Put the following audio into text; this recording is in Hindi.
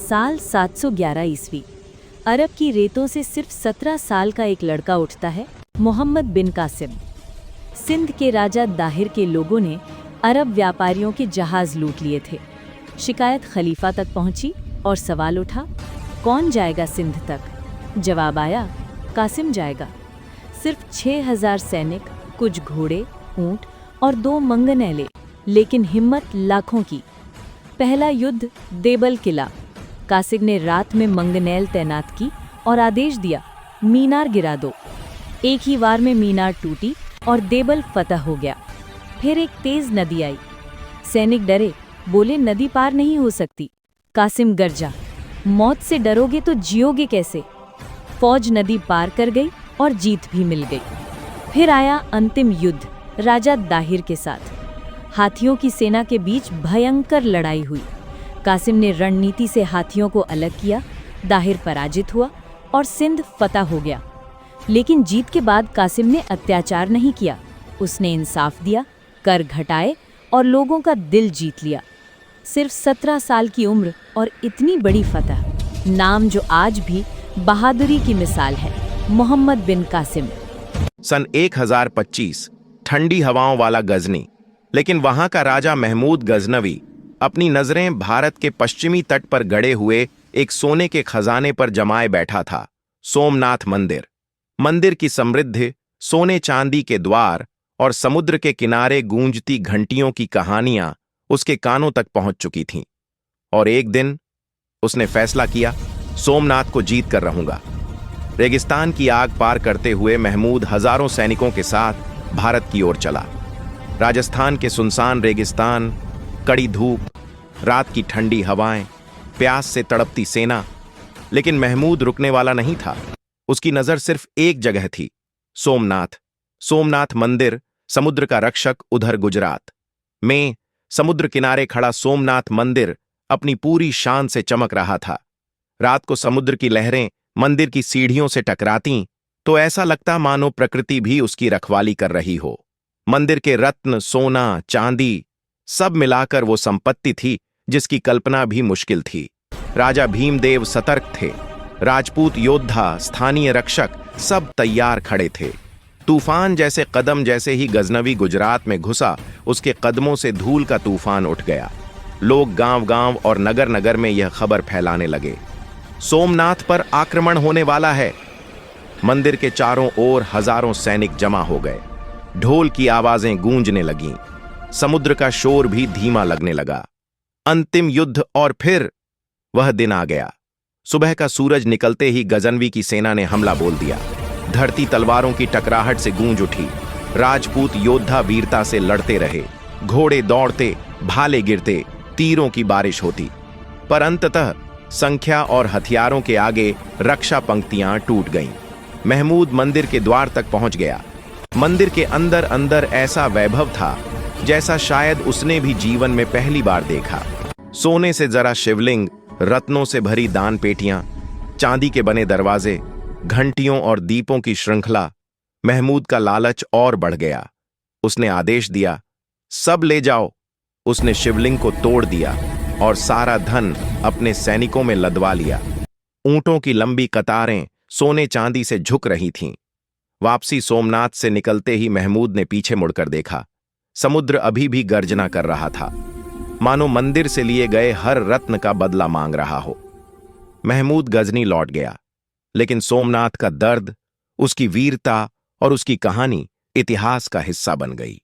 साल 711 ईस्वी। अरब की रेतों से सिर्फ 17 साल का एक लड़का उठता है, मोहम्मद बिन कासिम। सिंध के राजा दाहिर के लोगों ने अरब व्यापारियों के जहाज लूट लिए थे। शिकायत खलीफा तक पहुंची और सवाल उठा, कौन जाएगा सिंध तक? जवाब आया, कासिम जाएगा। सिर्फ 6000 सैनिक, कुछ घोड़े, ऊंट और 2 मंगनैले, लेकिन हिम्मत लाखों की। पहला युद्ध देबल किला। कासिम ने रात में मंगनैल तैनात की और आदेश दिया, मीनार गिरा दो। एक ही वार में मीनार टूटी और देबल फतह हो गया। फिर एक तेज नदी आई। सैनिक डरे, बोले नदी पार नहीं हो सकती। कासिम गरजा, मौत से डरोगे तो जियोगे कैसे? फौज नदी पार कर गई और जीत भी मिल गई। फिर आया अंतिम युद्ध राजा दाहिर के साथ। हाथियों की सेना के बीच भयंकर लड़ाई हुई। कासिम ने रणनीति से हाथियों को अलग किया, दाहिर पराजित हुआ और सिंध फतह हो गया। लेकिन जीत के बाद कासिम ने अत्याचार नहीं किया। उसने इंसाफ दिया, कर घटाए और लोगों का दिल जीत लिया। सिर्फ 17 साल की उम्र और इतनी बड़ी फतह। नाम जो आज भी बहादुरी की मिसाल है, मोहम्मद बिन कासिम। सन 1025, ठंडी हवाओं वाला गजनी। लेकिन वहां का राजा महमूद गजनवी अपनी नजरें भारत के पश्चिमी तट पर गड़े हुए एक सोने के खजाने पर जमाए बैठा था, सोमनाथ मंदिर। मंदिर की समृद्धि, सोने चांदी के द्वार और समुद्र के किनारे गूंजती घंटियों की कहानियां उसके कानों तक पहुंच चुकी थीं। और एक दिन उसने फैसला किया, सोमनाथ को जीत कर रहूंगा। रेगिस्तान की आग पार करते हुए महमूद हजारों सैनिकों के साथ भारत की ओर चला। राजस्थान के सुनसान रेगिस्तान, कड़ी धूप, रात की ठंडी हवाएं, प्यास से तड़पती सेना। लेकिन महमूद रुकने वाला नहीं था। उसकी नजर सिर्फ एक जगह थी, सोमनाथ। सोमनाथ मंदिर, समुद्र का रक्षक, उधर गुजरात में समुद्र किनारे खड़ा सोमनाथ मंदिर अपनी पूरी शान से चमक रहा था। रात को समुद्र की लहरें मंदिर की सीढ़ियों से टकरातीं तो ऐसा लगता मानो प्रकृति भी उसकी रखवाली कर रही हो। मंदिर के रत्न, सोना, चांदी, सब मिलाकर वो संपत्ति थी जिसकी कल्पना भी मुश्किल थी। राजा भीमदेव सतर्क थे। राजपूत योद्धा, स्थानीय रक्षक सब तैयार खड़े थे। तूफान जैसे कदम जैसे ही गजनवी गुजरात में घुसा, उसके कदमों से धूल का तूफान उठ गया। लोग गांव-गांव और नगर-नगर में यह खबर फैलाने लगे, सोमनाथ पर आक्रमण होने वाला है। मंदिर के चारों ओर हजारों सैनिक जमा हो गए। ढोल की आवाजें गूंजने लगीं। समुद्र का शोर भी धीमा लगने लगा। अंतिम युद्ध और फिर वह दिन आ गया। सुबह का सूरज निकलते ही गजनवी की सेना ने हमला बोल दिया। धरती तलवारों की टकराहट से गूंज उठी। राजपूत योद्धा वीरता से लड़ते रहे। घोड़े दौड़ते, भाले गिरते, तीरों की बारिश होती। पर अंततः संख्या और हथियारों के आगे रक्षा पंक्तियां टूट गईं। महमूद मंदिर के द्वार तक पहुंच गया। मंदिर के अंदर अंदर ऐसा वैभव था जैसा शायद उसने भी जीवन में पहली बार देखा। सोने से जरा शिवलिंग, रत्नों से भरी दान पेटियां, चांदी के बने दरवाजे, घंटियों और दीपों की श्रृंखला। महमूद का लालच और बढ़ गया। उसने आदेश दिया, सब ले जाओ। उसने शिवलिंग को तोड़ दिया और सारा धन अपने सैनिकों में लदवा लिया। ऊंटों की लंबी कतारें सोने चांदी से झुक रही थीं। वापसी सोमनाथ से निकलते ही महमूद ने पीछे मुड़कर देखा। समुद्र अभी भी गर्जना कर रहा था, मानो मंदिर से लिए गए हर रत्न का बदला मांग रहा हो। महमूद गजनी लौट गया, लेकिन सोमनाथ का दर्द, उसकी वीरता और उसकी कहानी इतिहास का हिस्सा बन गई।